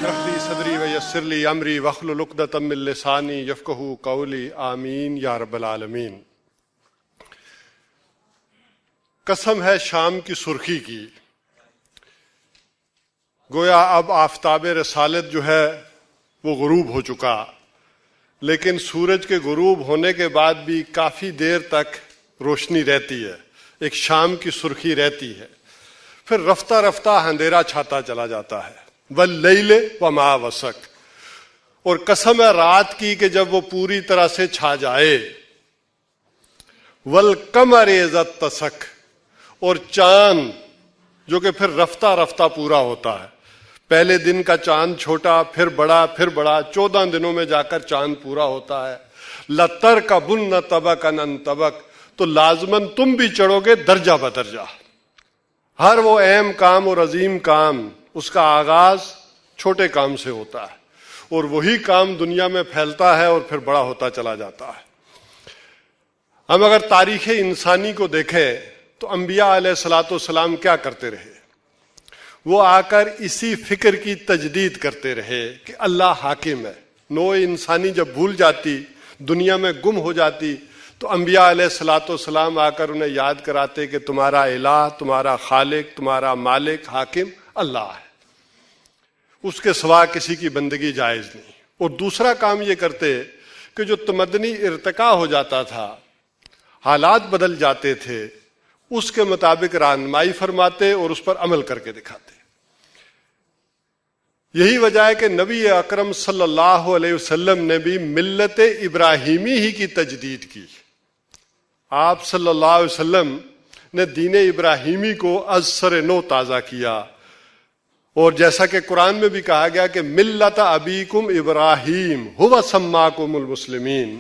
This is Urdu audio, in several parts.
اشرح لی صدری ویسر لی امری واحلل عقدۃ من لسانی یفقہوا قولی آمین یا رب العالمین۔ قسم ہے شام کی سرخی کی، گویا اب آفتاب رسالت جو ہے وہ غروب ہو چکا، لیکن سورج کے غروب ہونے کے بعد بھی کافی دیر تک روشنی رہتی ہے، ایک شام کی سرخی رہتی ہے، پھر رفتہ رفتہ اندھیرا چھاتا چلا جاتا ہے۔ واللیل وما وسق، اور قسم ہے رات کی کہ جب وہ پوری طرح سے چھا جائے۔ والقمر اذا اتسق، اور چاند جو کہ پھر رفتہ رفتہ پورا ہوتا ہے، پہلے دن کا چاند چھوٹا، پھر بڑا، پھر بڑا، 14 دنوں میں جا کر چاند پورا ہوتا ہے۔ لَتَرْكَبُنَّ طَبَقًا عَن طَبَقٍ، تو لازماً تم بھی چڑھو گے درجہ بدرجہ۔ ہر وہ اہم کام اور عظیم کام اس کا آغاز چھوٹے کام سے ہوتا ہے، اور وہی کام دنیا میں پھیلتا ہے اور پھر بڑا ہوتا چلا جاتا ہے۔ ہم اگر تاریخ انسانی کو دیکھیں تو انبیاء علیہ الصلوۃ والسلام کیا کرتے رہے؟ وہ آ کر اسی فکر کی تجدید کرتے رہے کہ اللہ حاکم ہے۔ نوع انسانی جب بھول جاتی، دنیا میں گم ہو جاتی، تو انبیاء علیہ الصلوۃ والسلام آ کر انہیں یاد کراتے کہ تمہارا الہ، تمہارا خالق، تمہارا مالک، حاکم اللہ ہے، اس کے سوا کسی کی بندگی جائز نہیں۔ اور دوسرا کام یہ کرتے کہ جو تمدنی ارتقاء ہو جاتا تھا، حالات بدل جاتے تھے، اس کے مطابق رہنمائی فرماتے اور اس پر عمل کر کے دکھاتے۔ یہی وجہ ہے کہ نبی اکرم صلی اللہ علیہ وسلم نے بھی ملت ابراہیمی ہی کی تجدید کی۔ آپ صلی اللہ علیہ وسلم نے دین ابراہیمی کو از سر نو تازہ کیا، اور جیسا کہ قرآن میں بھی کہا گیا کہ ملت ابیکم ابراہیم ھو سماکم المسلمین۔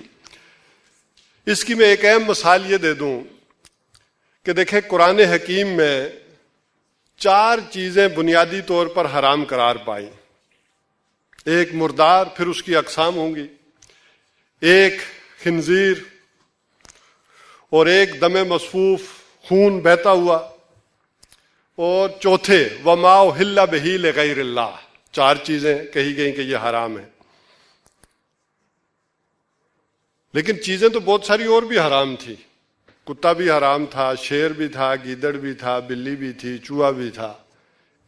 اس کی میں ایک اہم مثال یہ دے دوں کہ دیکھیں قرآن حکیم میں 4 چیزیں بنیادی طور پر حرام قرار پائیں۔ ایک مردار، پھر اس کی اقسام ہوں گی، ایک خنزیر، اور ایک دم مصفوف، خون بہتا ہوا، اور چوتھے وما احل بہ لغیر اللہ۔ 4 چیزیں کہی گئیں کہ یہ حرام ہے، لیکن چیزیں تو بہت ساری اور بھی حرام تھی۔ کتا بھی حرام تھا، شیر بھی تھا، گیدڑ بھی تھا، بلی بھی تھی، چوہا بھی تھا۔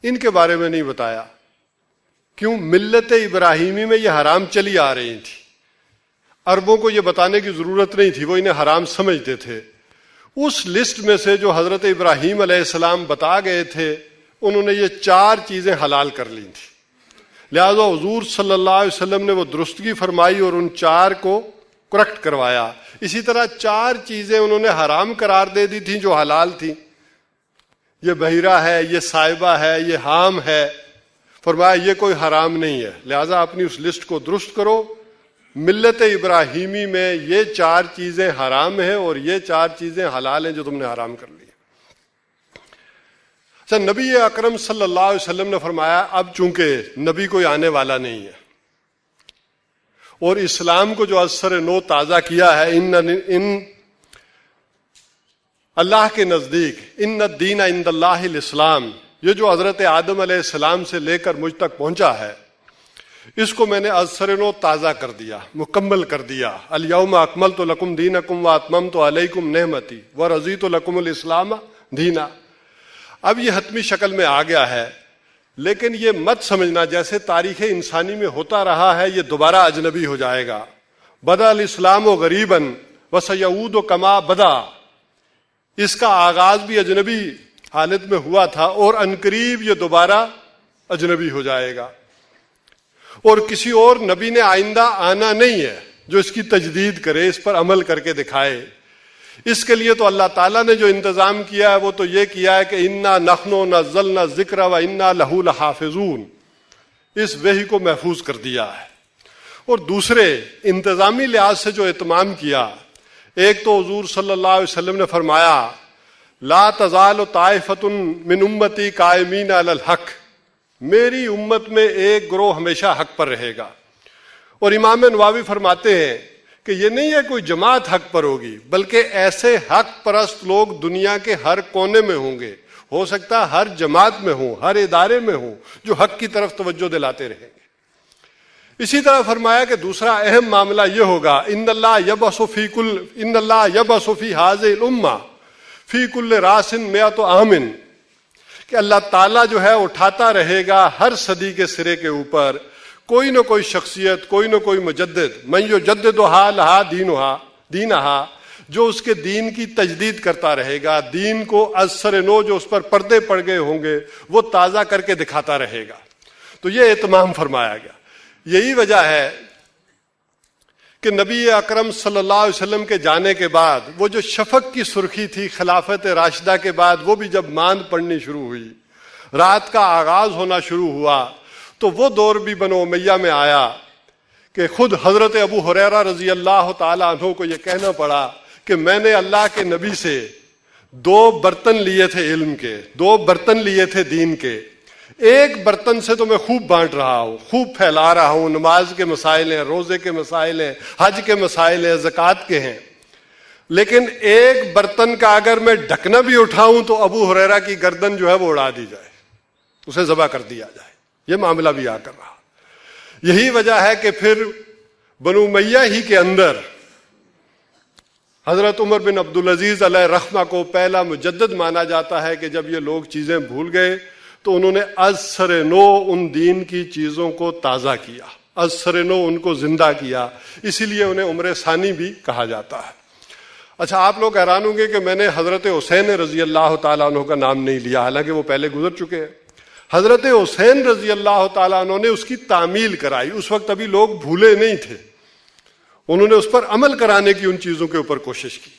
ان کے بارے میں نہیں بتایا، کیوں؟ ملت ابراہیمی میں یہ حرام چلی آ رہی تھی، عربوں کو یہ بتانے کی ضرورت نہیں تھی، وہ انہیں حرام سمجھتے تھے۔ اس لسٹ میں سے جو حضرت ابراہیم علیہ السلام بتا گئے تھے، انہوں نے یہ 4 چیزیں حلال کر لی تھی، لہذا حضور صلی اللہ علیہ وسلم نے وہ درستگی فرمائی اور ان 4 کو کریکٹ کروایا۔ اسی طرح 4 چیزیں انہوں نے حرام قرار دے دی تھیں جو حلال تھیں۔ یہ بحیرہ ہے، یہ سائبہ ہے، یہ حام ہے، فرمایا یہ کوئی حرام نہیں ہے، لہذا اپنی اس لسٹ کو درست کرو۔ ملت ابراہیمی میں یہ 4 چیزیں حرام ہیں اور یہ 4 چیزیں حلال ہیں جو تم نے حرام کر لی۔ اچھا، نبی اکرم صلی اللہ علیہ وسلم نے فرمایا اب چونکہ نبی کوئی آنے والا نہیں ہے، اور اسلام کو جو از سر نو تازہ کیا ہے، ان اللہ کے نزدیک ان الدین عند اللہ الاسلام، یہ جو حضرت آدم علیہ السلام سے لے کر مجھ تک پہنچا ہے، اس کو میں نے از سر نو تازہ کر دیا، مکمل کر دیا۔ الیوم اکملت لکم دینکم واتممت علیکم نعمتی ورضیت لکم الاسلام دینا۔ اب یہ حتمی شکل میں آ گیا ہے، لیکن یہ مت سمجھنا جیسے تاریخ انسانی میں ہوتا رہا ہے یہ دوبارہ اجنبی ہو جائے گا۔ بدا الاسلام غریباً وسیعود کما بدا، اس کا آغاز بھی اجنبی حالت میں ہوا تھا، اور عنقریب یہ دوبارہ اجنبی ہو جائے گا، اور کسی اور نبی نے آئندہ آنا نہیں ہے جو اس کی تجدید کرے، اس پر عمل کر کے دکھائے۔ اس کے لیے تو اللہ تعالیٰ نے جو انتظام کیا ہے وہ تو یہ کیا ہے کہ انا نحن نزلنا الذکر و انا لہ لحافظون، اس وحی کو محفوظ کر دیا ہے۔ اور دوسرے انتظامی لحاظ سے جو اہتمام کیا، ایک تو حضور صلی اللہ علیہ وسلم نے فرمایا لا تزال طائفۃ من امتی قائمین علی الحق، میری امت میں ایک گروہ ہمیشہ حق پر رہے گا۔ اور امام نووی فرماتے ہیں کہ یہ نہیں ہے کوئی جماعت حق پر ہوگی، بلکہ ایسے حق پرست لوگ دنیا کے ہر کونے میں ہوں گے، ہو سکتا ہے ہر جماعت میں ہوں، ہر ادارے میں ہوں، جو حق کی طرف توجہ دلاتے رہیں گے۔ اسی طرح فرمایا کہ دوسرا اہم معاملہ یہ ہوگا، ان اللہ یبعث فی ہذہ الامہ فی کل راس مئۃ عام، کہ اللہ تعالیٰ جو ہے اٹھاتا رہے گا ہر صدی کے سرے کے اوپر کوئی نہ کوئی شخصیت، کوئی نہ کوئی مجدد، من یجددھا لہا دینہا، جو اس کے دین کی تجدید کرتا رہے گا، دین کو از سر نو جو اس پر پردے پڑ گئے ہوں گے وہ تازہ کر کے دکھاتا رہے گا۔ تو یہ اہتمام فرمایا گیا۔ یہی وجہ ہے کہ نبی اکرم صلی اللہ علیہ وسلم کے جانے کے بعد وہ جو شفق کی سرخی تھی خلافت راشدہ کے بعد، وہ بھی جب ماند پڑنی شروع ہوئی، رات کا آغاز ہونا شروع ہوا، تو وہ دور بھی بنو امیہ میں آیا کہ خود حضرت ابو ہریرہ رضی اللہ تعالیٰ عنہ کو یہ کہنا پڑا کہ میں نے اللہ کے نبی سے 2 برتن لیے تھے علم کے، 2 برتن لیے تھے دین کے، ایک برتن سے تو میں خوب بانٹ رہا ہوں، خوب پھیلا رہا ہوں، نماز کے مسائل ہیں، روزے کے مسائل ہیں، حج کے مسائل ہیں، زکوٰۃ کے ہیں، لیکن ایک برتن کا اگر میں ڈھکنا بھی اٹھاؤں تو ابو ہریرہ کی گردن جو ہے وہ اڑا دی جائے، اسے ذبح کر دیا جائے، یہ معاملہ بھی آ کر رہا۔ یہی وجہ ہے کہ پھر بنو امیہ ہی کے اندر حضرت عمر بن عبدالعزیز علیہ رحمہ کو پہلا مجدد مانا جاتا ہے کہ جب یہ لوگ چیزیں بھول گئے تو انہوں نے از سر نو ان دین کی چیزوں کو تازہ کیا، از سر نو ان کو زندہ کیا، اسی لیے انہیں عمر ثانی بھی کہا جاتا ہے۔ اچھا، آپ لوگ حیران ہوں گے کہ میں نے حضرت حسین رضی اللہ تعالیٰ عنہ کا نام نہیں لیا، حالانکہ وہ پہلے گزر چکے ہیں۔ حضرت حسین رضی اللہ تعالیٰ عنہ نے اس کی تعمیل کرائی، اس وقت ابھی لوگ بھولے نہیں تھے، انہوں نے اس پر عمل کرانے کی ان چیزوں کے اوپر کوشش کی۔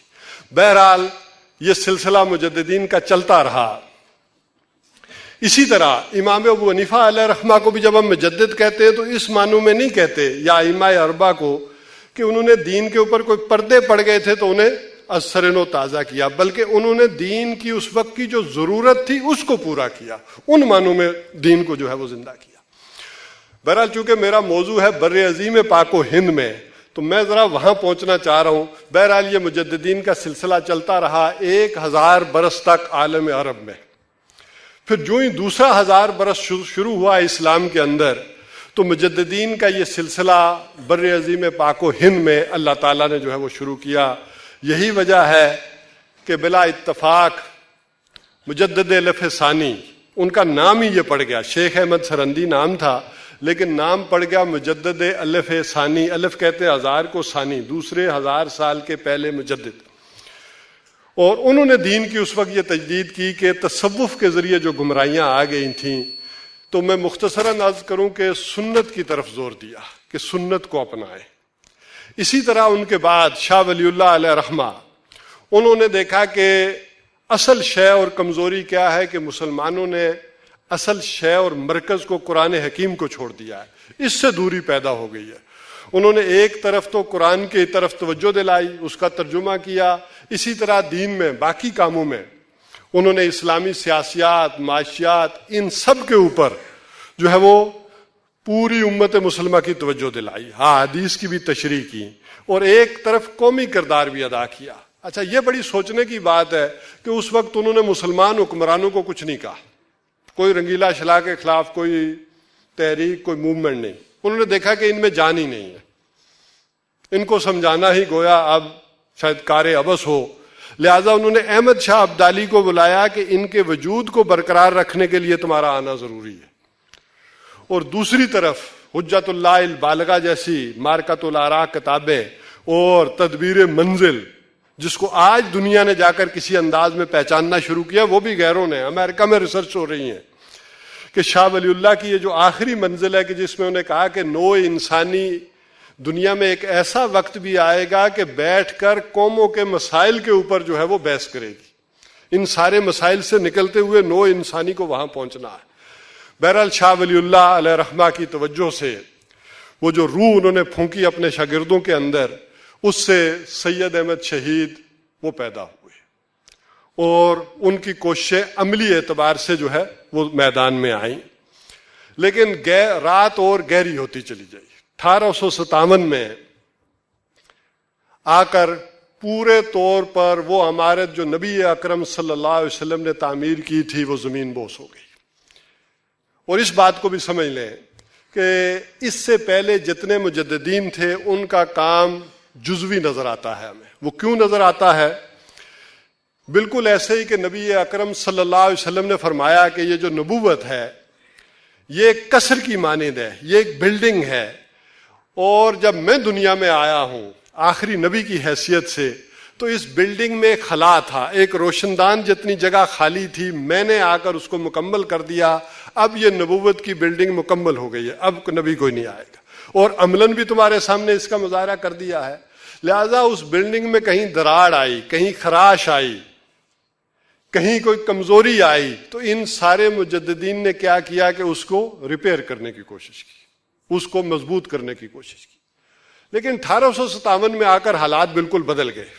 بہرحال یہ سلسلہ مجددین کا چلتا رہا۔ اسی طرح امام ابو حنیفہ علیہ رحمہ کو بھی جب ہم مجدد کہتے ہیں تو اس معنی میں نہیں کہتے، یا ائمہ اربعہ کو، کہ انہوں نے دین کے اوپر کوئی پردے پڑ گئے تھے تو انہیں از سر نو تازہ کیا، بلکہ انہوں نے دین کی اس وقت کی جو ضرورت تھی اس کو پورا کیا، ان معنوں میں دین کو جو ہے وہ زندہ کیا۔ بہرحال چونکہ میرا موضوع ہے بر عظیم پاک و ہند میں، تو میں ذرا وہاں پہنچنا چاہ رہا ہوں۔ بہرحال یہ مجددین کا سلسلہ چلتا رہا 1000 برس تک عالم عرب میں۔ پھر جو ہی دوسرا 1000 برس شروع ہوا اسلام کے اندر، تو مجددین کا یہ سلسلہ بر عظیم پاک و ہند میں اللہ تعالیٰ نے جو ہے وہ شروع کیا۔ یہی وجہ ہے کہ بلا اتفاق مجدد الف ثانی، ان کا نام ہی یہ پڑ گیا، شیخ احمد سرندی نام تھا لیکن نام پڑ گیا مجدد الف ثانی۔ الف کہتے 1000 کو، ثانی دوسرے 1000 سال کے پہلے مجدد۔ اور انہوں نے دین کی اس وقت یہ تجدید کی کہ تصوف کے ذریعے جو گمراہیاں آ گئی تھیں، تو میں مختصراً عرض کروں کہ سنت کی طرف زور دیا کہ سنت کو اپنائیں۔ اسی طرح ان کے بعد شاہ ولی اللہ علیہ رحمہ، انہوں نے دیکھا کہ اصل شے اور کمزوری کیا ہے کہ مسلمانوں نے اصل شے اور مرکز کو قرآن حکیم کو چھوڑ دیا ہے، اس سے دوری پیدا ہو گئی ہے۔ انہوں نے ایک طرف تو قرآن کی طرف توجہ دلائی، اس کا ترجمہ کیا، اسی طرح دین میں باقی کاموں میں انہوں نے اسلامی سیاسیات، معاشیات، ان سب کے اوپر جو ہے وہ پوری امت مسلمہ کی توجہ دلائی، حدیث کی بھی تشریح کی، اور ایک طرف قومی کردار بھی ادا کیا۔ اچھا، یہ بڑی سوچنے کی بات ہے کہ اس وقت انہوں نے مسلمان حکمرانوں کو کچھ نہیں کہا، کوئی رنگیلا شلا کے خلاف کوئی تحریک، کوئی موومنٹ نہیں۔ انہوں نے دیکھا کہ ان میں جان ہی نہیں ہے، ان کو سمجھانا ہی گویا اب شاید کار عبث ہو، لہٰذا انہوں نے احمد شاہ ابدالی کو بلایا کہ ان کے وجود کو برقرار رکھنے کے لیے تمہارا آنا ضروری ہے۔ اور دوسری طرف حجت اللہ البالغہ جیسی مارکۃ الآراء کتابیں اور تدبیر منزل، جس کو آج دنیا نے جا کر کسی انداز میں پہچاننا شروع کیا، وہ بھی غیروں نے، امریکہ میں ریسرچ ہو رہی ہیں کہ شاہ ولی اللہ کی یہ جو آخری منزل ہے کہ جس میں انہوں نے کہا کہ نوع انسانی دنیا میں ایک ایسا وقت بھی آئے گا کہ بیٹھ کر قوموں کے مسائل کے اوپر جو ہے وہ بحث کرے گی، ان سارے مسائل سے نکلتے ہوئے نوع انسانی کو وہاں پہنچنا ہے۔ بہرحال شاہ ولی اللہ علیہ رحمہ کی توجہ سے وہ جو روح انہوں نے پھونکی اپنے شاگردوں کے اندر، اس سے سید احمد شہید وہ پیدا ہوئے، اور ان کی کوششیں عملی اعتبار سے جو ہے وہ میدان میں آئیں، لیکن رات اور گہری ہوتی چلی جائی۔ 1857 میں آ کر پورے طور پر وہ عمارت جو نبی اکرم صلی اللہ علیہ وسلم نے تعمیر کی تھی وہ زمین بوس ہو گئی۔ اور اس بات کو بھی سمجھ لیں کہ اس سے پہلے جتنے مجددین تھے ان کا کام جزوی نظر آتا ہے ہمیں. وہ کیوں نظر آتا ہے؟ بالکل ایسے ہی کہ نبی اکرم صلی اللہ علیہ وسلم نے فرمایا کہ یہ جو نبوت ہے یہ ایک قصر کی مانند ہے، یہ ایک بلڈنگ ہے، اور جب میں دنیا میں آیا ہوں آخری نبی کی حیثیت سے تو اس بلڈنگ میں ایک خلا تھا، ایک روشن دان جتنی جگہ خالی تھی، میں نے آ کر اس کو مکمل کر دیا. اب یہ نبوت کی بلڈنگ مکمل ہو گئی ہے، اب نبی کوئی نہیں آئے گا، اور عملاً بھی تمہارے سامنے اس کا مظاہرہ کر دیا ہے. لہذا اس بلڈنگ میں کہیں دراڑ آئی، کہیں خراش آئی، کہیں کوئی کمزوری آئی، تو ان سارے مجددین نے کیا کیا کہ اس کو ریپیئر کرنے کی کوشش کی، اس کو مضبوط کرنے کی کوشش کی. لیکن 1857 میں آ کر حالات بالکل بدل گئے.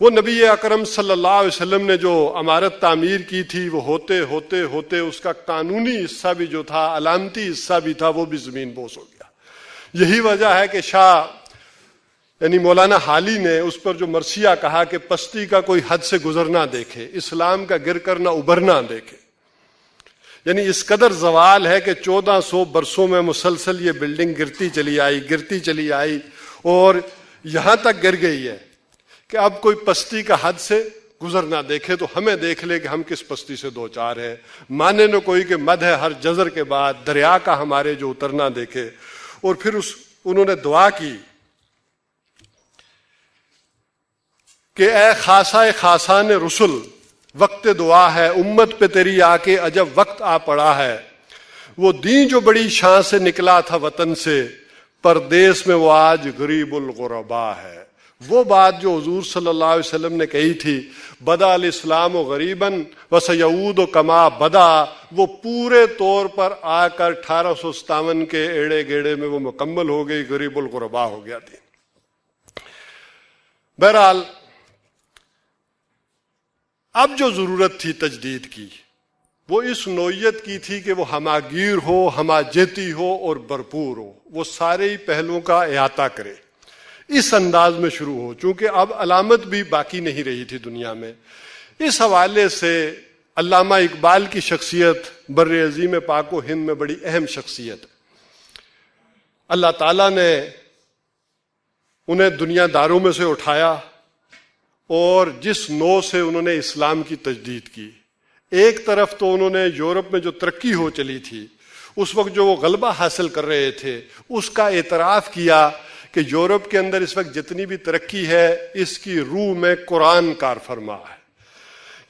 وہ نبی اکرم صلی اللہ علیہ وسلم نے جو عمارت تعمیر کی تھی وہ ہوتے ہوتے ہوتے اس کا قانونی حصہ بھی جو تھا، علامتی حصہ بھی تھا، وہ بھی زمین بوس ہو گیا. یہی وجہ ہے کہ شاہ یعنی مولانا حالی نے اس پر جو مرثیہ کہا کہ پستی کا کوئی حد سے گزرنا دیکھے، اسلام کا گر کر نہ ابھرنا دیکھے. یعنی اس قدر زوال ہے کہ 1400 برسوں میں مسلسل یہ بلڈنگ گرتی چلی آئی اور یہاں تک گر گئی ہے کہ اب کوئی پستی کا حد سے گزر نہ دیکھے تو ہمیں دیکھ لے کہ ہم کس پستی سے دو چار ہیں. مانے نہ کوئی کہ مد ہے ہر جزر کے بعد دریا کا ہمارے جو اترنا دیکھے. اور پھر انہوں نے دعا کی کہ اے خاصہ خاصان رسل، وقت دعا ہے، امت پہ تیری آ کے عجب وقت آ پڑا ہے. وہ دین جو بڑی شان سے نکلا تھا وطن سے، پردیس میں وہ آج غریب الغربا ہے. وہ بات جو حضور صلی اللہ علیہ وسلم نے کہی تھی، بدا الاسلام و غریباً وسیعود و کما بدا، وہ پورے طور پر آ کر 1857 کے ایڑے گیڑے میں وہ مکمل ہو گئی، غریب الغربا ہو گیا تھی. بہرحال اب جو ضرورت تھی تجدید کی وہ اس نوعیت کی تھی کہ وہ ہماگیر ہو، ہماجیتی ہو اور بھرپور ہو، وہ سارے ہی پہلوؤں کا احاطہ کرے. اس انداز میں شروع ہو، چونکہ اب علامت بھی باقی نہیں رہی تھی دنیا میں. اس حوالے سے علامہ اقبال کی شخصیت بر عظیم پاک و ہند میں بڑی اہم شخصیت ہے. اللہ تعالیٰ نے انہیں دنیا داروں میں سے اٹھایا اور جس نو سے انہوں نے اسلام کی تجدید کی. ایک طرف تو انہوں نے یورپ میں جو ترقی ہو چلی تھی، اس وقت جو وہ غلبہ حاصل کر رہے تھے، اس کا اعتراف کیا کہ یورپ کے اندر اس وقت جتنی بھی ترقی ہے اس کی روح میں قرآن کار فرما ہے،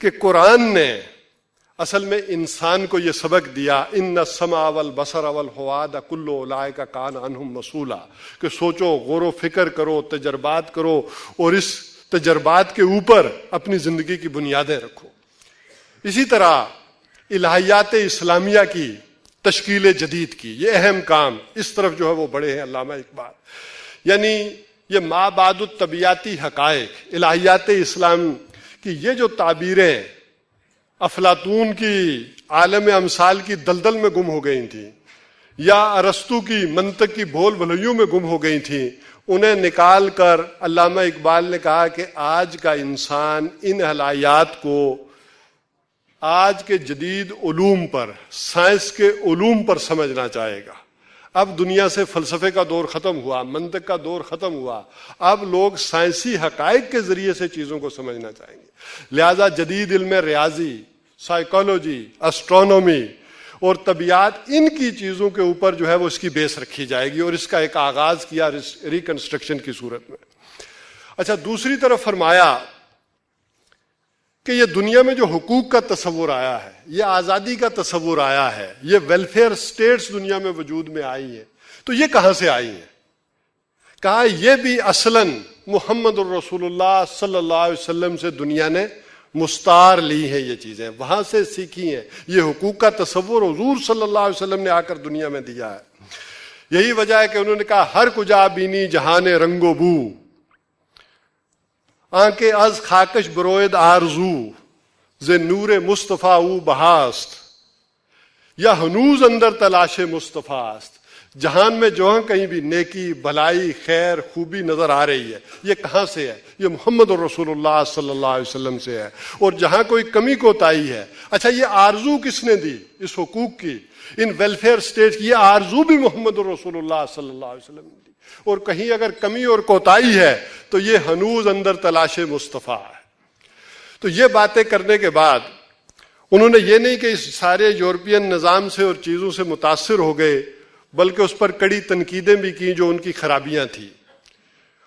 کہ قرآن نے اصل میں انسان کو یہ سبق دیا، ان السمع والبصر والفؤاد کل اولئک کان عنہ مسئولا، کہ سوچو، غور و فکر کرو، تجربات کرو اور اس تجربات کے اوپر اپنی زندگی کی بنیادیں رکھو. اسی طرح الہیات اسلامیہ کی تشکیل جدید کی، یہ اہم کام، اس طرف جو ہے وہ بڑے ہیں علامہ اقبال. یعنی یہ ما بعد الطبیعتی حقائق، الہیات اسلام کی یہ جو تعبیریں افلاطون کی عالم امثال کی دلدل میں گم ہو گئی تھیں یا ارسطو کی منطق کی بھول بھلیوں میں گم ہو گئی تھیں، انہیں نکال کر علامہ اقبال نے کہا کہ آج کا انسان ان الہیات کو آج کے جدید علوم پر، سائنس کے علوم پر سمجھنا چاہے گا. اب دنیا سے فلسفے کا دور ختم ہوا، منطق کا دور ختم ہوا، اب لوگ سائنسی حقائق کے ذریعے سے چیزوں کو سمجھنا چاہیں گے. لہذا جدید علم ریاضی، سائیکالوجی، اسٹرونومی اور طبیعت، ان کی چیزوں کے اوپر جو ہے وہ اس کی بیس رکھی جائے گی اور اس کا ایک آغاز کیا ریکنسٹرکشن کی صورت میں. اچھا، دوسری طرف فرمایا کہ یہ دنیا میں جو حقوق کا تصور آیا ہے، یہ آزادی کا تصور آیا ہے، یہ ویلفیئر سٹیٹس دنیا میں وجود میں آئی ہیں، تو یہ کہاں سے آئی ہیں؟ کہا یہ بھی اصلاً محمد الرسول اللہ صلی اللہ علیہ وسلم سے دنیا نے مستعار لی ہیں، یہ چیزیں وہاں سے سیکھی ہیں. یہ حقوق کا تصور حضور صلی اللہ علیہ وسلم نے آ کر دنیا میں دیا ہے. یہی وجہ ہے کہ انہوں نے کہا ہر کجا بینی جہان رنگ و بو، آنکھ از خاکش بروید آرزو، ز نور مصطفیٰ او بہاست، یا ہنوز اندر تلاش مصطفیٰ است. جہان میں جہاں کہیں بھی نیکی، بھلائی، خیر، خوبی نظر آ رہی ہے، یہ کہاں سے ہے؟ یہ محمد رسول اللہ صلی اللہ علیہ وسلم سے ہے۔ اور جہاں کوئی کمی کوتاہی ہے، اچھا یہ آرزو کس نے دی اس حقوق کی، ان ویلفیئر اسٹیٹ کی؟ یہ آرزو بھی محمد رسول اللہ صلی اللہ علیہ وسلم نے دی۔ اور کہیں اگر کمی اور کوتاہی ہے تو یہ ہنوز اندر تلاش مصطفیٰ ہے۔ تو یہ باتیں کرنے کے بعد انہوں نے یہ نہیں کہ اس سارے یورپین نظام سے اور چیزوں سے متاثر ہو گئے، بلکہ اس پر کڑی تنقیدیں بھی کی جو ان کی خرابیاں تھیں۔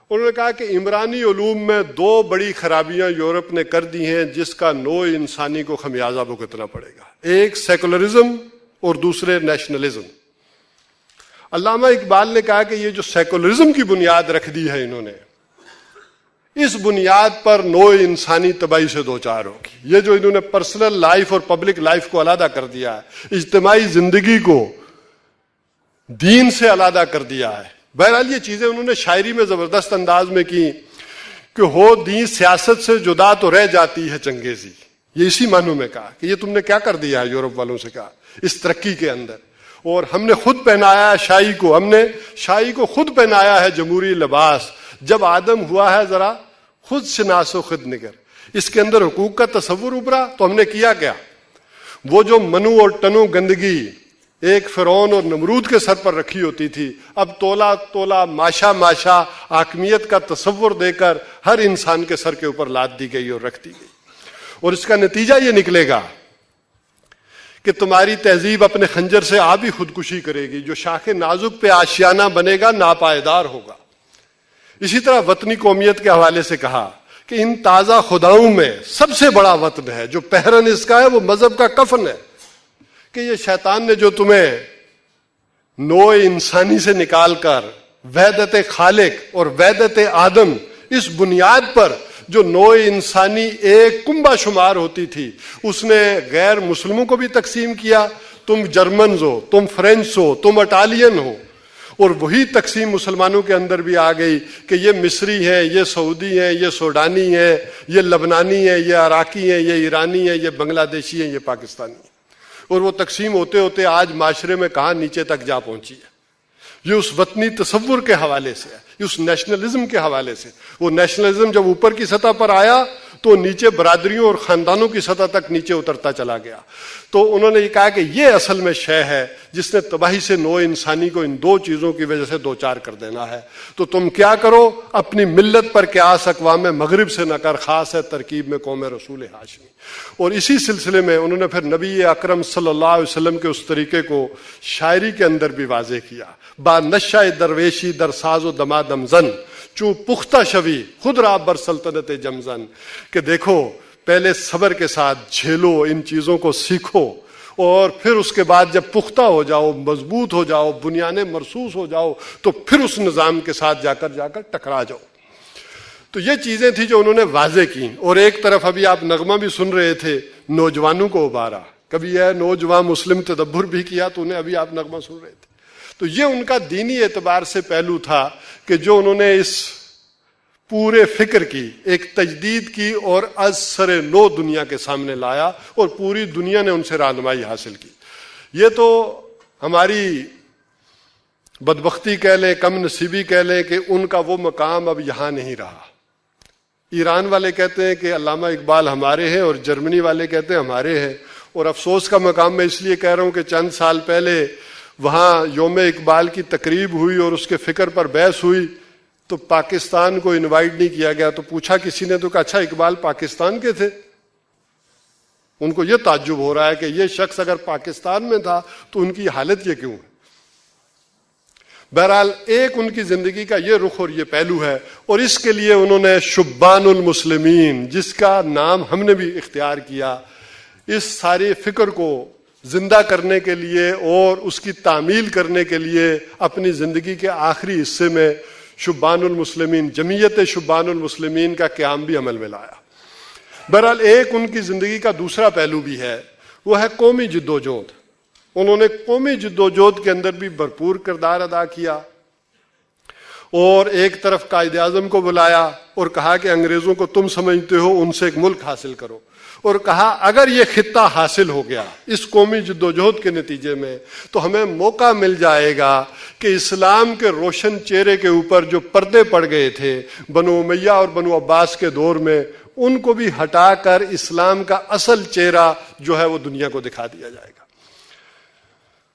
انہوں نے کہا کہ عمرانی علوم میں دو بڑی خرابیاں یورپ نے کر دی ہیں جس کا نوع انسانی کو خمیازہ بھگتنا پڑے گا، ایک سیکولرزم اور دوسرے نیشنلزم۔ علامہ اقبال نے کہا کہ یہ جو سیکولرزم کی بنیاد رکھ دی ہے انہوں نے، اس بنیاد پر نوع انسانی تباہی سے دوچار ہوگی۔ یہ جو انہوں نے پرسنل لائف اور پبلک لائف کو علیحدہ کر دیا ہے، اجتماعی زندگی کو دین سے علیحدہ کر دیا ہے۔ بہرحال یہ چیزیں انہوں نے شاعری میں زبردست انداز میں کی کہ ہو دین سیاست سے جدا تو رہ جاتی ہے چنگیزی، یہ اسی معنوں میں کہا کہ یہ تم نے کیا کر دیا ہے، یورپ والوں سے کہا اس ترقی کے اندر۔ اور ہم نے خود پہنایا ہے شاہی کو، ہم نے شاہی کو خود پہنایا ہے جمہوری لباس، جب آدم ہوا ہے ذرا خود شناس و خود نگر۔ اس کے اندر حقوق کا تصور ابھرا تو ہم نے کیا کیا؟ وہ جو منو اور ٹنو گندگی ایک فرعون اور نمرود کے سر پر رکھی ہوتی تھی، اب تولا تولا ماشا ماشا حاکمیت کا تصور دے کر ہر انسان کے سر کے اوپر لاد دی گئی اور رکھ دی گئی۔ اور اس کا نتیجہ یہ نکلے گا کہ تمہاری تہذیب اپنے خنجر سے آپ ہی خودکشی کرے گی، جو شاخ نازک پہ آشیانہ بنے گا ناپائیدار ہوگا۔ اسی طرح وطنی قومیت کے حوالے سے کہا کہ ان تازہ خداؤں میں سب سے بڑا وطن ہے، جو پہرن اس کا ہے وہ مذہب کا کفن ہے، کہ یہ شیطان نے جو تمہیں نوع انسانی سے نکال کر وحدت خالق اور وحدت آدم، اس بنیاد پر جو نوع انسانی ایک کنبہ شمار ہوتی تھی، اس نے غیر مسلموں کو بھی تقسیم کیا، تم جرمنز ہو، تم فرینچ ہو، تم اٹالین ہو، اور وہی تقسیم مسلمانوں کے اندر بھی آ گئی کہ یہ مصری ہیں، یہ سعودی ہیں، یہ سوڈانی ہیں، یہ لبنانی ہیں، یہ عراقی ہیں، یہ ایرانی ہیں، یہ بنگلہ دیشی ہیں، یہ پاکستانی ہیں۔ اور وہ تقسیم ہوتے ہوتے آج معاشرے میں کہاں نیچے تک جا پہنچی ہے۔ یہ اس وطنی تصور کے حوالے سے ہے، یہ اس نیشنلزم کے حوالے سے۔ وہ نیشنلزم جب اوپر کی سطح پر آیا تو نیچے برادریوں اور خاندانوں کی سطح تک نیچے اترتا چلا گیا۔ تو انہوں نے یہ کہا کہ یہ اصل میں شے ہے جس نے تباہی سے نوع انسانی کو ان دو چیزوں کی وجہ سے دوچار کر دینا ہے۔ تو تم کیا کرو، اپنی ملت پر قیاس اقوام مغرب سے نہ کر، خاص ہے ترکیب میں قوم رسول ہاشمی۔ اور اسی سلسلے میں انہوں نے پھر نبی اکرم صلی اللہ علیہ وسلم کے اس طریقے کو شاعری کے اندر بھی واضح کیا۔ با نشہ درویشی در ساز و دمادم زن، چوں پختہ شوی خود را بر سلطنت جمزن، کہ دیکھو پہلے صبر کے ساتھ جھیلو، ان چیزوں کو سیکھو، اور پھر اس کے بعد جب پختہ ہو جاؤ، مضبوط ہو جاؤ، بنیادیں مرصوص ہو جاؤ، تو پھر اس نظام کے ساتھ جا کر ٹکرا جاؤ۔ تو یہ چیزیں تھیں جو انہوں نے واضح کی۔ اور ایک طرف ابھی آپ نغمہ بھی سن رہے تھے، نوجوانوں کو ابھارا، کبھی یہ نوجوان مسلم تدبر بھی کیا، تو انہیں ابھی آپ نغمہ سن رہے تھے۔ تو یہ ان کا دینی اعتبار سے پہلو تھا کہ جو انہوں نے اس پورے فکر کی ایک تجدید کی اور از سر نو دنیا کے سامنے لایا، اور پوری دنیا نے ان سے رہنمائی حاصل کی۔ یہ تو ہماری بدبختی کہہ لیں، کم نصیبی کہہ لیں کہ ان کا وہ مقام اب یہاں نہیں رہا۔ ایران والے کہتے ہیں کہ علامہ اقبال ہمارے ہیں، اور جرمنی والے کہتے ہیں ہمارے ہیں۔ اور افسوس کا مقام میں اس لیے کہہ رہا ہوں کہ چند سال پہلے وہاں یوم اقبال کی تقریب ہوئی اور اس کے فکر پر بحث ہوئی، تو پاکستان کو انوائٹ نہیں کیا گیا۔ تو پوچھا کسی نے تو کہا اچھا اقبال پاکستان کے تھے؟ ان کو یہ تعجب ہو رہا ہے کہ یہ شخص اگر پاکستان میں تھا تو ان کی حالت یہ کیوں ہے۔ بہرحال ایک ان کی زندگی کا یہ رخ اور یہ پہلو ہے، اور اس کے لیے انہوں نے شبان المسلمین، جس کا نام ہم نے بھی اختیار کیا، اس سارے فکر کو زندہ کرنے کے لیے اور اس کی تعمیل کرنے کے لیے اپنی زندگی کے آخری حصے میں شبان المسلمین، جمعیت شبان المسلمین کا قیام بھی عمل میں لایا۔ بہرحال ایک ان کی زندگی کا دوسرا پہلو بھی ہے، وہ ہے قومی جدوجہد۔ انہوں نے قومی جدوجہد کے اندر بھی بھرپور کردار ادا کیا، اور ایک طرف قائد اعظم کو بلایا اور کہا کہ انگریزوں کو تم سمجھتے ہو ان سے ایک ملک حاصل کرو، اور کہا اگر یہ خطہ حاصل ہو گیا اس قومی جدوجہد کے نتیجے میں تو ہمیں موقع مل جائے گا کہ اسلام کے روشن چہرے کے اوپر جو پردے پڑ گئے تھے بنو امیہ اور بنو عباس کے دور میں، ان کو بھی ہٹا کر اسلام کا اصل چہرہ جو ہے وہ دنیا کو دکھا دیا جائے گا۔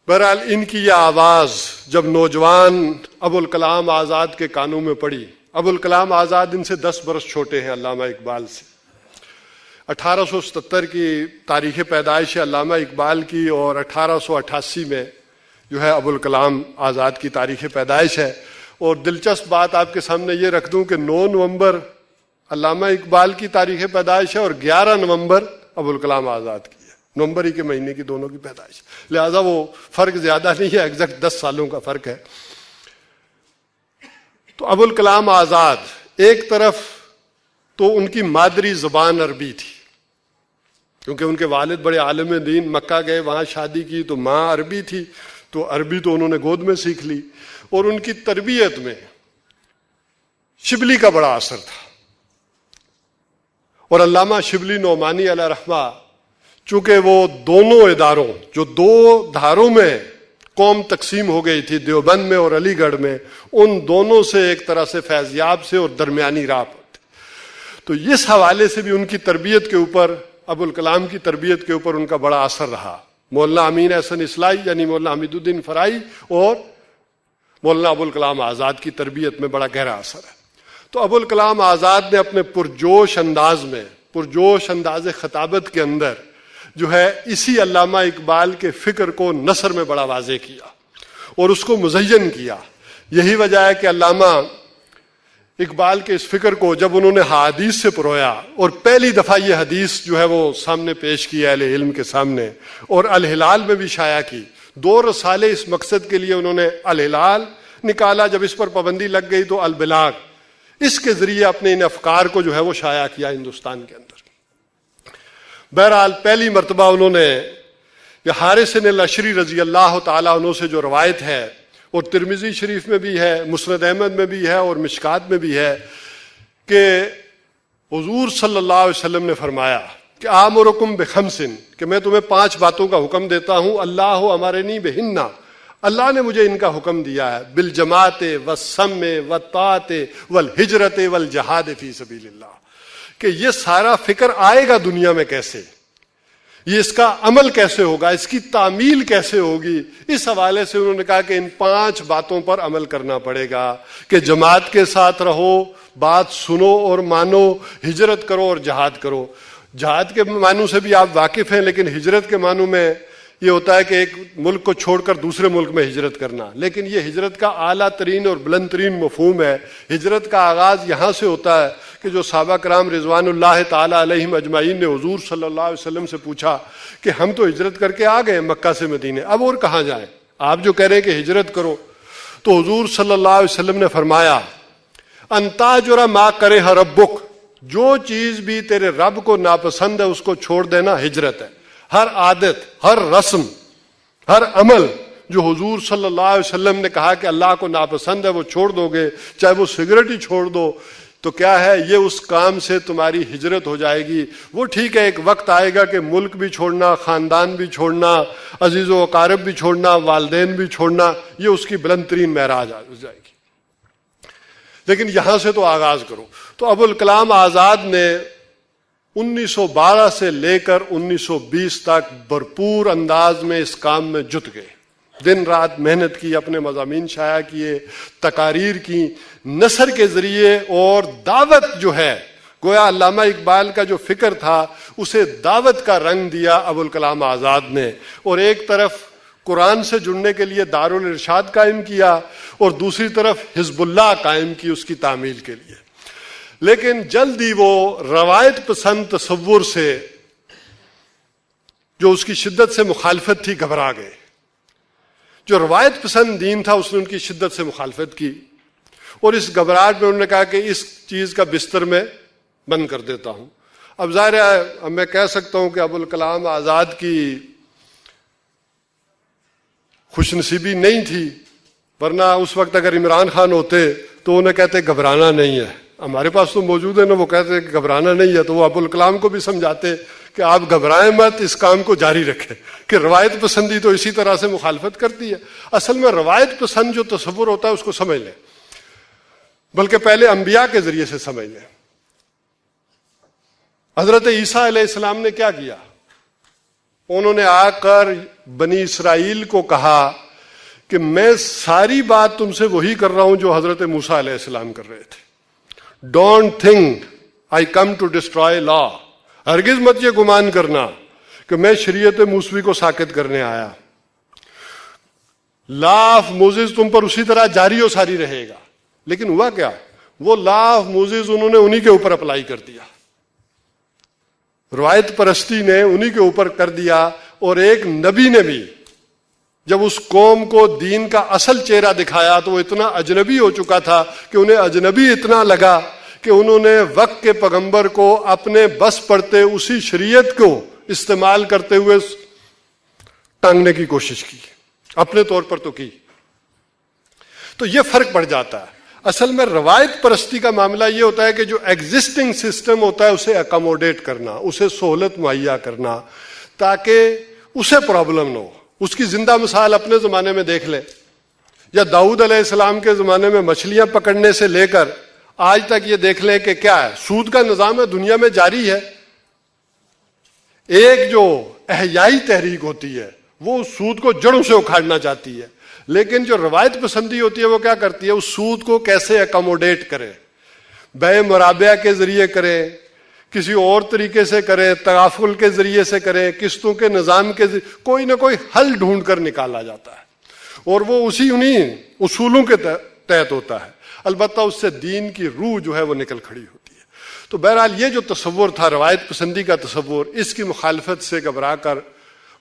بہرحال ان کی یہ آواز جب نوجوان ابوالکلام آزاد کے کانوں میں پڑی، ابوالکلام آزاد ان سے 10 برس چھوٹے ہیں علامہ اقبال سے، 1877 کی تاریخ پیدائش ہے علامہ اقبال کی، اور 1888 میں جو ہے ابوالکلام آزاد کی تاریخ پیدائش ہے۔ اور دلچسپ بات آپ کے سامنے یہ رکھ دوں کہ 9 نومبر علامہ اقبال کی تاریخ پیدائش ہے اور 11 نومبر ابوالکلام آزاد کی ہے، نومبر ہی کے مہینے کی دونوں کی پیدائش، لہذا وہ فرق زیادہ نہیں ہے، ایگزیکٹ 10 سالوں کا فرق ہے۔ تو ابوالکلام آزاد ایک طرف تو ان کی مادری زبان عربی تھی، کیونکہ ان کے والد بڑے عالم دین، مکہ گئے وہاں شادی کی تو ماں عربی تھی، تو عربی تو انہوں نے گود میں سیکھ لی، اور ان کی تربیت میں شبلی کا بڑا اثر تھا۔ اور علامہ شبلی نعمانی علیہ رحمہ چونکہ وہ دونوں اداروں جو 2 دھاروں میں قوم تقسیم ہو گئی تھی، دیوبند میں اور علی گڑھ میں، ان دونوں سے ایک طرح سے فیضیاب سے اور درمیانی راہ پر تھے، تو اس حوالے سے بھی ان کی تربیت کے اوپر، ابوالکلام کی تربیت کے اوپر ان کا بڑا اثر رہا۔ مولانا امین احسن اصلاحی یعنی مولانا حمید الدین فرائی اور مولانا ابوالکلام آزاد کی تربیت میں بڑا گہرا اثر ہے۔ تو ابوالکلام آزاد نے اپنے پرجوش انداز میں، پرجوش انداز خطابت کے اندر جو ہے اسی علامہ اقبال کے فکر کو نثر میں بڑا واضح کیا اور اس کو مزین کیا۔ یہی وجہ ہے کہ علامہ اقبال کے اس فکر کو جب انہوں نے حدیث سے پرویا اور پہلی دفعہ یہ حدیث جو ہے وہ سامنے پیش کی اہل علم کے سامنے اور الہلال میں بھی شائع کی، 2 رسالے اس مقصد کے لیے انہوں نے الہلال نکالا، جب اس پر پابندی لگ گئی تو البلاغ، اس کے ذریعے اپنے ان افکار کو جو ہے وہ شائع کیا ہندوستان کے اندر۔ بہرحال پہلی مرتبہ انہوں نے یہ حارث الاشری رضی اللہ تعالیٰ عنہ سے جو روایت ہے، اور ترمذی شریف میں بھی ہے، مسند احمد میں بھی ہے اور مشکات میں بھی ہے، کہ حضور صلی اللہ علیہ وسلم نے فرمایا کہ آمرکم بخمس، کہ میں تمہیں 5 باتوں کا حکم دیتا ہوں، اللہ امرنی بہن، اللہ نے مجھے ان کا حکم دیا ہے، بالجماعت والسمع والطاعت والہجرت والجہاد فی سبیل اللہ، کہ یہ سارا فکر آئے گا دنیا میں کیسے، یہ اس کا عمل کیسے ہوگا، اس کی تعمیل کیسے ہوگی۔ اس حوالے سے انہوں نے کہا کہ ان 5 باتوں پر عمل کرنا پڑے گا، کہ جماعت کے ساتھ رہو، بات سنو اور مانو، ہجرت کرو اور جہاد کرو۔ جہاد کے معنوں سے بھی آپ واقف ہیں، لیکن ہجرت کے معنوں میں یہ ہوتا ہے کہ ایک ملک کو چھوڑ کر دوسرے ملک میں ہجرت کرنا، لیکن یہ ہجرت کا اعلیٰ ترین اور بلند ترین مفہوم ہے۔ ہجرت کا آغاز یہاں سے ہوتا ہے کہ جو صحابہ کرام رضوان اللہ تعالیٰ علیہم اجمعین نے حضور صلی اللہ علیہ وسلم سے پوچھا کہ ہم تو ہجرت کر کے آ گئے مکہ سے مدینے، اب اور کہاں جائیں، آپ جو کہہ رہے ہیں کہ ہجرت کرو، تو حضور صلی اللہ علیہ وسلم نے فرمایا ان تاجر ما کرہ ربک، جو چیز بھی تیرے رب کو ناپسند ہے اس کو چھوڑ دینا ہجرت ہے۔ ہر عادت، ہر رسم، ہر عمل جو حضور صلی اللہ علیہ وسلم نے کہا کہ اللہ کو ناپسند ہے وہ چھوڑ دو گے، چاہے وہ سگریٹ ہی چھوڑ دو، تو کیا ہے، یہ اس کام سے تمہاری ہجرت ہو جائے گی۔ وہ ٹھیک ہے، ایک وقت آئے گا کہ ملک بھی چھوڑنا، خاندان بھی چھوڑنا، عزیز و اقارب بھی چھوڑنا، والدین بھی چھوڑنا، یہ اس کی بلند ترین معراج ہو جائے گی، لیکن یہاں سے تو آغاز کرو۔ تو ابوالکلام آزاد نے 1912 سے لے کر 1920 تک بھرپور انداز میں اس کام میں جٹ گئے، دن رات محنت کی، اپنے مضامین شائع کیے، تقاریر کی، نثر کے ذریعے، اور دعوت جو ہے، گویا علامہ اقبال کا جو فکر تھا اسے دعوت کا رنگ دیا ابوالکلام آزاد نے، اور ایک طرف قرآن سے جڑنے کے لیے دارالارشاد قائم کیا اور دوسری طرف حزب اللہ قائم کی اس کی تعمیل کے لیے۔ لیکن جلد ہی وہ روایت پسند تصور سے جو اس کی شدت سے مخالفت تھی گھبرا گئے۔ جو روایت پسند دین تھا اس نے ان کی شدت سے مخالفت کی، اور اس گھبراہٹ میں انہوں نے کہا کہ اس چیز کا بستر میں بند کر دیتا ہوں۔ اب ظاہر ہے اب میں کہہ سکتا ہوں کہ ابوالکلام آزاد کی خوش نصیبی نہیں تھی، ورنہ اس وقت اگر عمران خان ہوتے تو انہیں کہتے گھبرانا نہیں ہے، ہمارے پاس تو موجود ہے نا، وہ کہتے کہ گھبرانا نہیں ہے، تو وہ ابوالکلام کو بھی سمجھاتے کہ آپ گھبرائیں مت، اس کام کو جاری رکھیں، کہ روایت پسندی تو اسی طرح سے مخالفت کرتی ہے۔ اصل میں روایت پسند جو تصور ہوتا ہے اس کو سمجھ لیں، بلکہ پہلے انبیاء کے ذریعے سے سمجھ لیں۔ حضرت عیسیٰ علیہ السلام نے کیا کیا؟ انہوں نے آ کر بنی اسرائیل کو کہا کہ میں ساری بات تم سے وہی کر رہا ہوں جو حضرت موسیٰ علیہ السلام کر رہے تھے۔ Don't think I come to destroy law, ہرگز مت یہ گمان کرنا کہ میں شریعت موسوی کو ساقط کرنے آیا۔ لا آف موزز تم پر اسی طرح جاری و ساری رہے گا۔ لیکن ہوا کیا؟ وہ لا آف موزز انہوں نے انہی کے اوپر اپلائی کر دیا، روایت پرستی نے انہی کے اوپر کر دیا، اور ایک نبی نے بھی جب اس قوم کو دین کا اصل چہرہ دکھایا تو وہ اتنا اجنبی ہو چکا تھا کہ انہیں اجنبی اتنا لگا کہ انہوں نے وقت کے پیغمبر کو اپنے بس پڑتے اسی شریعت کو استعمال کرتے ہوئے ٹانگنے کی کوشش کی، اپنے طور پر تو کی۔ تو یہ فرق پڑ جاتا ہے۔ اصل میں روایت پرستی کا معاملہ یہ ہوتا ہے کہ جو ایگزسٹنگ سسٹم ہوتا ہے اسے اکاموڈیٹ کرنا، اسے سہولت مہیا کرنا تاکہ اسے پرابلم نہ ہو۔ اس کی زندہ مثال اپنے زمانے میں دیکھ لیں، یا داؤد علیہ السلام کے زمانے میں مچھلیاں پکڑنے سے لے کر آج تک یہ دیکھ لیں کہ کیا ہے، سود کا نظام ہے، دنیا میں جاری ہے۔ ایک جو احیائی تحریک ہوتی ہے وہ سود کو جڑوں سے اکھاڑنا چاہتی ہے، لیکن جو روایت پسندی ہوتی ہے وہ کیا کرتی ہے؟ اس سود کو کیسے اکاموڈیٹ کرے، بے مرابعہ کے ذریعے کرے، کسی اور طریقے سے کرے، تغافل کے ذریعے سے کرے، قسطوں کے نظام کے ذریعے، کوئی نہ کوئی حل ڈھونڈ کر نکالا جاتا ہے، اور وہ اسی انہی اصولوں کے تحت ہوتا ہے۔ البتہ اس سے دین کی روح جو ہے وہ نکل کھڑی ہوتی ہے۔ تو بہرحال یہ جو تصور تھا روایت پسندی کا تصور، اس کی مخالفت سے گھبرا کر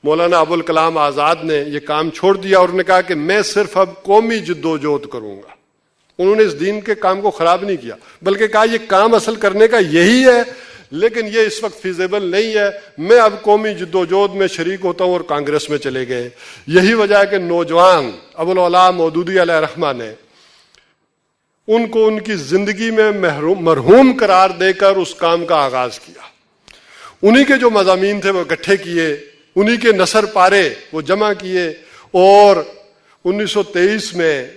مولانا ابوالکلام آزاد نے یہ کام چھوڑ دیا اور نے کہا کہ میں صرف اب قومی جد و جہد کروں گا۔ انہوں نے اس دین کے کام کو خراب نہیں کیا، بلکہ کہا یہ کام اصل کرنے کا یہی ہے، لیکن یہ اس وقت فیزیبل نہیں ہے، میں اب قومی جد و جہد میں شریک ہوتا ہوں، اور کانگریس میں چلے گئے۔ یہی وجہ ہے کہ نوجوان ابوالعلا مودودی علیہ رحمہ نے ان کو ان کی زندگی میں مرحوم قرار دے کر اس کام کا آغاز کیا۔ انہی کے جو مضامین تھے وہ اکٹھے کیے، انہی کے نثر پارے وہ جمع کیے، اور 1923 میں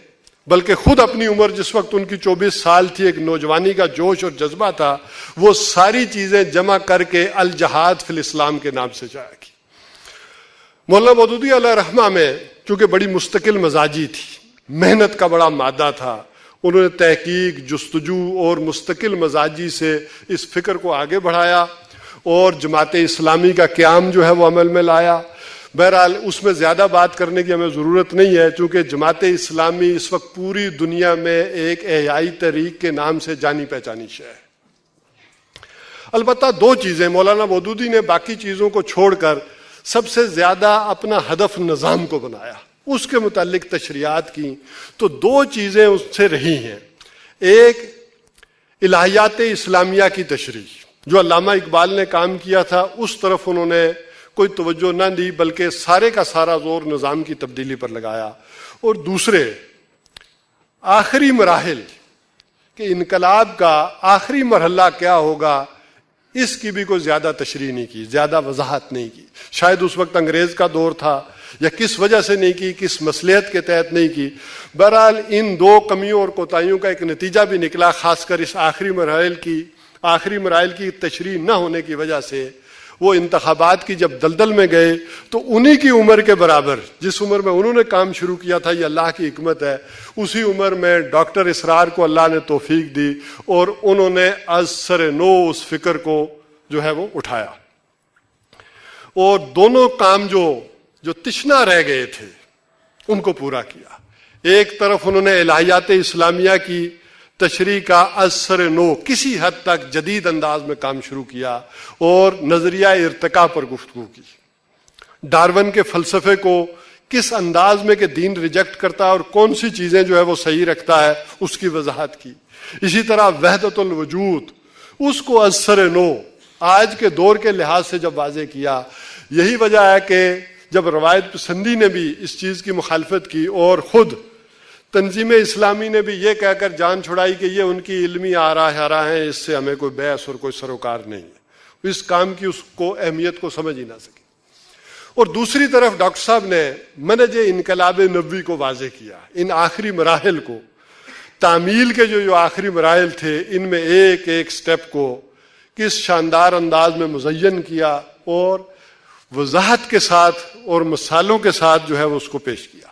بلکہ خود اپنی عمر جس وقت ان کی 24 سال تھی، ایک نوجوانی کا جوش اور جذبہ تھا، وہ ساری چیزیں جمع کر کے الجہاد فی الاسلام کے نام سے شائع کی۔ مولانا مودودی علیہ رحمہ میں چونکہ بڑی مستقل مزاجی تھی، محنت کا بڑا مادہ تھا، انہوں نے تحقیق، جستجو اور مستقل مزاجی سے اس فکر کو آگے بڑھایا اور جماعت اسلامی کا قیام جو ہے وہ عمل میں لایا۔ بہرحال اس میں زیادہ بات کرنے کی ہمیں ضرورت نہیں ہے، چونکہ جماعت اسلامی اس وقت پوری دنیا میں ایک احیائی تحریک کے نام سے جانی پہچانی شے ہے۔ البتہ دو چیزیں مولانا مودودی نے باقی چیزوں کو چھوڑ کر سب سے زیادہ اپنا ہدف نظام کو بنایا، اس کے متعلق تشریحات کی، تو دو چیزیں اس سے رہی ہیں۔ ایک الہیات اسلامیہ کی تشریح، جو علامہ اقبال نے کام کیا تھا اس طرف انہوں نے کوئی توجہ نہ دی، بلکہ سارے کا سارا زور نظام کی تبدیلی پر لگایا۔ اور دوسرے آخری مراحل کہ انقلاب کا آخری مرحلہ کیا ہوگا، اس کی بھی کوئی زیادہ تشریح نہیں کی، زیادہ وضاحت نہیں کی۔ شاید اس وقت انگریز کا دور تھا یا کس وجہ سے نہیں کی، کس مصلحت کے تحت نہیں کی۔ بہرحال ان دو کمیوں اور کوتاہیوں کا ایک نتیجہ بھی نکلا، خاص کر اس آخری مراحل کی تشریح نہ ہونے کی وجہ سے۔ وہ انتخابات کی جب دلدل میں گئے تو انہی کی عمر کے برابر، جس عمر میں انہوں نے کام شروع کیا تھا، یہ اللہ کی حکمت ہے، اسی عمر میں ڈاکٹر اسرار کو اللہ نے توفیق دی اور انہوں نے از سر نو اس فکر کو جو ہے وہ اٹھایا، اور دونوں کام جو تشنا رہ گئے تھے ان کو پورا کیا۔ ایک طرف انہوں نے الہیات اسلامیہ کی تشریح کا از سر نو کسی حد تک جدید انداز میں کام شروع کیا اور نظریہ ارتقاء پر گفتگو کی، ڈارون کے فلسفے کو کس انداز میں کہ دین ریجیکٹ کرتا ہے اور کون سی چیزیں جو ہے وہ صحیح رکھتا ہے اس کی وضاحت کی۔ اسی طرح وحدت الوجود، اس کو از سر نو آج کے دور کے لحاظ سے جب واضح کیا۔ یہی وجہ ہے کہ جب روایت پسندی نے بھی اس چیز کی مخالفت کی اور خود تنظیم اسلامی نے بھی یہ کہہ کر جان چھڑائی کہ یہ ان کی علمی آراء ہیں، اس سے ہمیں کوئی بحث اور کوئی سروکار نہیں ہے، اس کام کی اس کو اہمیت کو سمجھ ہی نہ سکے. اور دوسری طرف ڈاکٹر صاحب نے منہج انقلاب نبوی کو واضح کیا. ان آخری مراحل کو، تعمیل کے جو آخری مراحل تھے، ان میں ایک ایک سٹیپ کو کس شاندار انداز میں مزین کیا اور وضاحت کے ساتھ اور مثالوں کے ساتھ جو ہے وہ اس کو پیش کیا.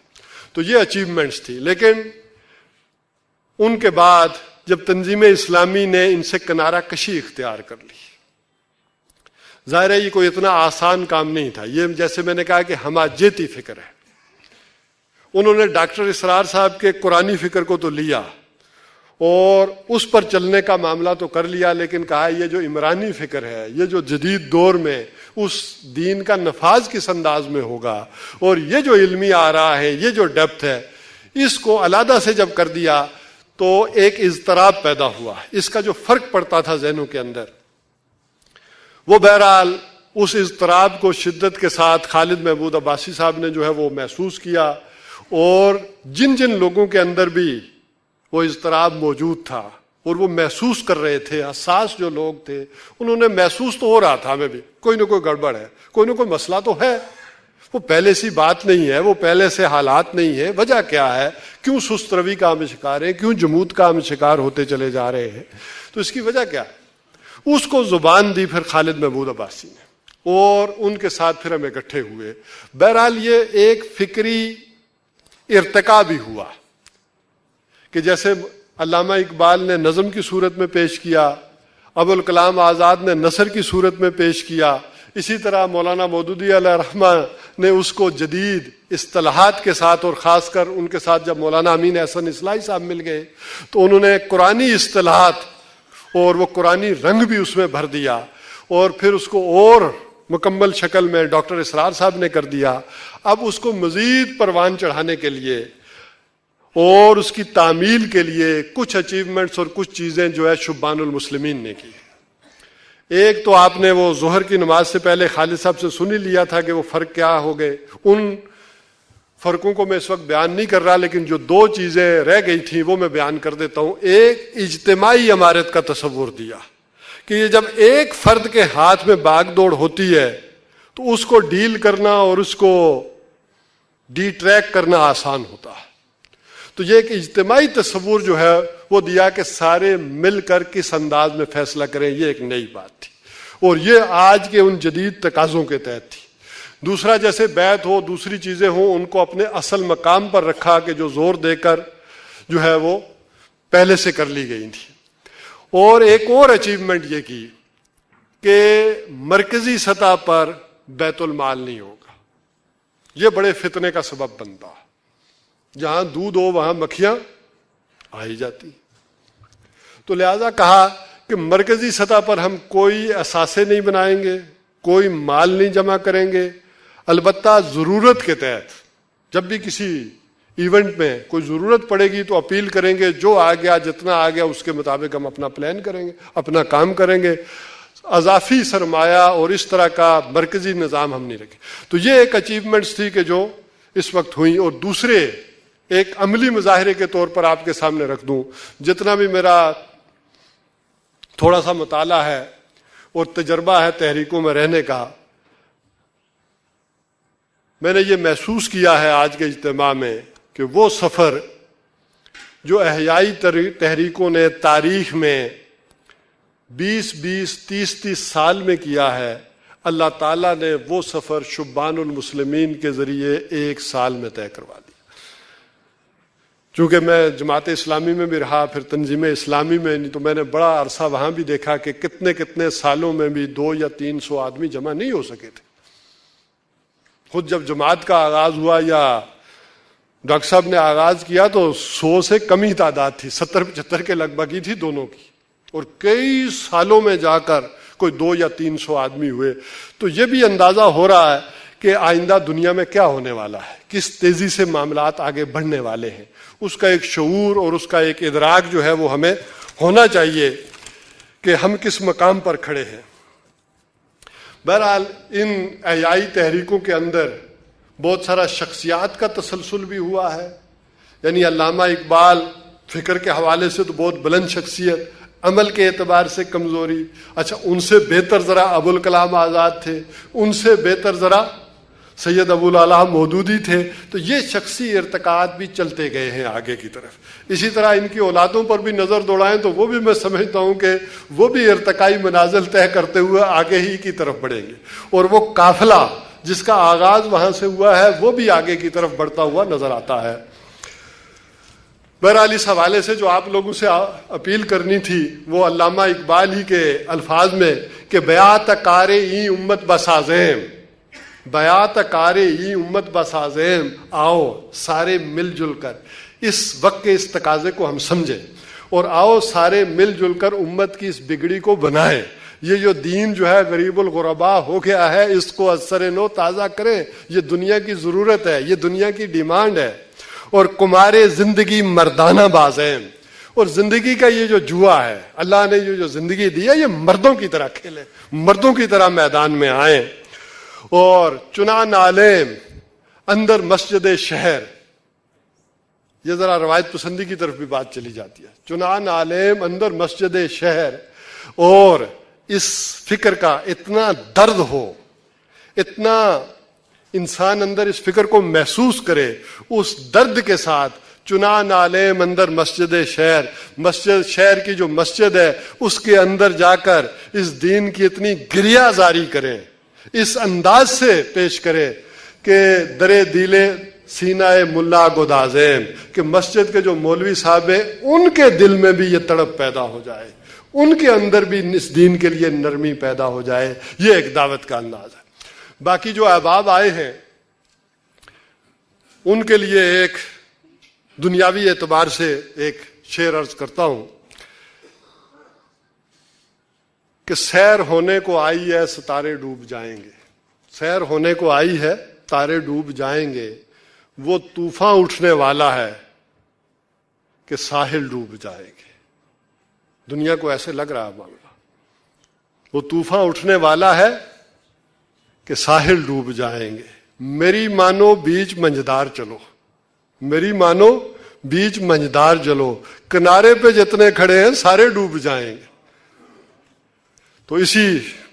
تو یہ اچیومنٹس تھی. لیکن ان کے بعد جب تنظیم اسلامی نے ان سے کنارہ کشی اختیار کر لی، ظاہر ہے یہ کوئی اتنا آسان کام نہیں تھا. یہ جیسے میں نے کہا کہ ہماجیتی فکر ہے. انہوں نے ڈاکٹر اسرار صاحب کے قرآنی فکر کو تو لیا اور اس پر چلنے کا معاملہ تو کر لیا، لیکن کہا یہ جو عمرانی فکر ہے، یہ جو جدید دور میں اس دین کا نفاذ کس انداز میں ہوگا، اور یہ جو علمی آ رہا ہے، یہ جو ڈیپتھ ہے، اس کو علیحدہ سے جب کر دیا تو ایک اضطراب پیدا ہوا. اس کا جو فرق پڑتا تھا ذہنوں کے اندر، وہ بہرحال اس اضطراب کو شدت کے ساتھ خالد محمود عباسی صاحب نے جو ہے وہ محسوس کیا. اور جن جن لوگوں کے اندر بھی وہ اضطراب موجود تھا اور وہ محسوس کر رہے تھے، حساس جو لوگ تھے، انہوں نے محسوس تو ہو رہا تھا ہمیں بھی کوئی نہ کوئی گڑبڑ ہے، کوئی نہ کوئی مسئلہ تو ہے. وہ پہلے سی بات نہیں ہے، وہ پہلے سے حالات نہیں ہے. وجہ کیا ہے؟ کیوں سست روی کا ہم شکار ہیں؟ کیوں جمود کا ہم شکار ہوتے چلے جا رہے ہیں؟ تو اس کی وجہ کیا ہے؟ اس کو زبان دی پھر خالد محمود عباسی نے، اور ان کے ساتھ پھر ہم اکٹھے ہوئے. بہرحال یہ ایک فکری ارتقا بھی ہوا کہ جیسے علامہ اقبال نے نظم کی صورت میں پیش کیا، ابوالکلام آزاد نے نثر کی صورت میں پیش کیا، اسی طرح مولانا مودودی علیہ رحمہ نے اس کو جدید اصطلاحات کے ساتھ، اور خاص کر ان کے ساتھ جب مولانا امین احسن اصلاحی صاحب مل گئے تو انہوں نے قرآنی اصطلاحات اور وہ قرآنی رنگ بھی اس میں بھر دیا، اور پھر اس کو اور مکمل شکل میں ڈاکٹر اسرار صاحب نے کر دیا. اب اس کو مزید پروان چڑھانے کے لیے اور اس کی تعمیل کے لیے کچھ اچیومنٹس اور کچھ چیزیں جو ہے شبان المسلمین نے کی. ایک تو آپ نے وہ ظہر کی نماز سے پہلے خالد صاحب سے سن ہی لیا تھا کہ وہ فرق کیا ہو گئے. ان فرقوں کو میں اس وقت بیان نہیں کر رہا، لیکن جو دو چیزیں رہ گئی تھیں وہ میں بیان کر دیتا ہوں. ایک اجتماعی عمارت کا تصور دیا کہ یہ جب ایک فرد کے ہاتھ میں باغ دوڑ ہوتی ہے تو اس کو ڈیل کرنا اور اس کو ڈی ٹریک کرنا آسان ہوتا ہے. تو یہ ایک اجتماعی تصور جو ہے وہ دیا کہ سارے مل کر کس انداز میں فیصلہ کریں. یہ ایک نئی بات تھی اور یہ آج کے ان جدید تقاضوں کے تحت تھی. دوسرا جیسے بیعت ہو، دوسری چیزیں ہوں، ان کو اپنے اصل مقام پر رکھا کہ جو زور دے کر جو ہے وہ پہلے سے کر لی گئی تھی. اور ایک اور اچیومنٹ یہ کی کہ مرکزی سطح پر بیت المال نہیں ہوگا. یہ بڑے فتنے کا سبب بنتا. جہاں دودھ ہو وہاں مکھیاں آ ہی جاتی. تو لہذا کہا کہ مرکزی سطح پر ہم کوئی اثاثے نہیں بنائیں گے، کوئی مال نہیں جمع کریں گے. البتہ ضرورت کے تحت جب بھی کسی ایونٹ میں کوئی ضرورت پڑے گی تو اپیل کریں گے، جو آ گیا جتنا آ گیا اس کے مطابق ہم اپنا پلان کریں گے، اپنا کام کریں گے. اضافی سرمایہ اور اس طرح کا مرکزی نظام ہم نہیں رکھیں. تو یہ ایک اچیومنٹس تھی کہ جو اس وقت ہوئی. اور دوسرے ایک عملی مظاہرے کے طور پر آپ کے سامنے رکھ دوں، جتنا بھی میرا تھوڑا سا مطالعہ ہے اور تجربہ ہے تحریکوں میں رہنے کا، میں نے یہ محسوس کیا ہے آج کے اجتماع میں کہ وہ سفر جو احیائی تحریکوں نے تاریخ میں 20-30 سال میں کیا ہے، اللہ تعالیٰ نے وہ سفر شبان المسلمین کے ذریعے 1 سال میں طے کروا دیا. چونکہ میں جماعت اسلامی میں بھی رہا، پھر تنظیم اسلامی میں، نہیں تو میں نے بڑا عرصہ وہاں بھی دیکھا کہ کتنے سالوں میں بھی 200 یا 300 آدمی جمع نہیں ہو سکے تھے. خود جب جماعت کا آغاز ہوا یا ڈاکٹر صاحب نے آغاز کیا تو 100 سے کم ہی تعداد تھی، 70-75 کے لگ بھگ ہی تھی دونوں کی، اور کئی سالوں میں جا کر کوئی 200 یا 300 آدمی ہوئے. تو یہ بھی اندازہ ہو رہا ہے کہ آئندہ دنیا میں کیا ہونے والا ہے، کس تیزی سے معاملات آگے بڑھنے والے ہیں. اس کا ایک شعور اور اس کا ایک ادراک جو ہے وہ ہمیں ہونا چاہیے کہ ہم کس مقام پر کھڑے ہیں. بہرحال ان احیائی تحریکوں کے اندر بہت سارا شخصیات کا تسلسل بھی ہوا ہے. یعنی علامہ اقبال فکر کے حوالے سے تو بہت بلند شخصیت، عمل کے اعتبار سے کمزوری. اچھا ان سے بہتر ذرا ابوالکلام آزاد تھے, ان سے بہتر ذرا سید ابو الاعلیٰ مودودی تھے. تو یہ شخصی ارتقاءات بھی چلتے گئے ہیں آگے کی طرف. اسی طرح ان کی اولادوں پر بھی نظر دوڑائیں تو وہ بھی میں سمجھتا ہوں کہ وہ بھی ارتقائی منازل طے کرتے ہوئے آگے ہی کی طرف بڑھیں گے, اور وہ قافلہ جس کا آغاز وہاں سے ہوا ہے وہ بھی آگے کی طرف بڑھتا ہوا نظر آتا ہے. بہرحال اس حوالے سے جو آپ لوگوں سے اپیل کرنی تھی وہ علامہ اقبال ہی کے الفاظ میں کہ بیعت کار ای امت بسازیم, بیعت کار ای امت بسازیم, آؤ سارے مل جل کر اس وقت کے اس تقاضے کو ہم سمجھیں, اور آؤ سارے مل جل کر امت کی اس بگڑی کو بنائیں. یہ جو دین جو ہے غریب الغربا ہو گیا ہے اس کو از سر نو تازہ کریں. یہ دنیا کی ضرورت ہے, یہ دنیا کی ڈیمانڈ ہے. اور کمارے زندگی مردانہ بازیں, اور زندگی کا یہ جو جوا ہے اللہ نے یہ جو زندگی دی ہے یہ مردوں کی طرح کھیلیں, مردوں کی طرح میدان میں آئیں. اور چنان عالم اندر مسجد شہر, یہ ذرا روایت پسندی کی طرف بھی بات چلی جاتی ہے. چنان عالم اندر مسجد شہر, اور اس فکر کا اتنا درد ہو, اتنا انسان اندر اس فکر کو محسوس کرے, اس درد کے ساتھ چنان عالم اندر مسجد شہر, مسجد شہر کی جو مسجد ہے اس کے اندر جا کر اس دین کی اتنی گریہ زاری کریں, اس انداز سے پیش کریں کہ درے دیلے سینہ ملا گدازیم, کہ مسجد کے جو مولوی صاحب ہیں ان کے دل میں بھی یہ تڑپ پیدا ہو جائے, ان کے اندر بھی اس دین کے لیے نرمی پیدا ہو جائے. یہ ایک دعوت کا انداز ہے. باقی جو احباب آئے ہیں ان کے لیے ایک دنیاوی اعتبار سے ایک شعر عرض کرتا ہوں کہ سیر ہونے کو آئی ہے ستارے ڈوب جائیں گے, سیر ہونے کو آئی ہے تارے ڈوب جائیں گے, وہ طوفان اٹھنے والا ہے کہ ساحل ڈوب جائیں گے. دنیا کو ایسے لگ رہا ہے معاملہ, وہ طوفان اٹھنے والا ہے کہ ساحل ڈوب جائیں گے. میری مانو بیچ منجدار چلو, میری مانو بیچ منجدار چلو, کنارے پہ جتنے کھڑے ہیں سارے ڈوب جائیں گے. تو اسی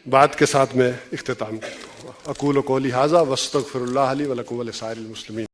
بات کے ساتھ میں اختتام کرتا ہوں. اقول قولی ھذا واستغفر اللہ لی ولکم ولسائر المسلمین.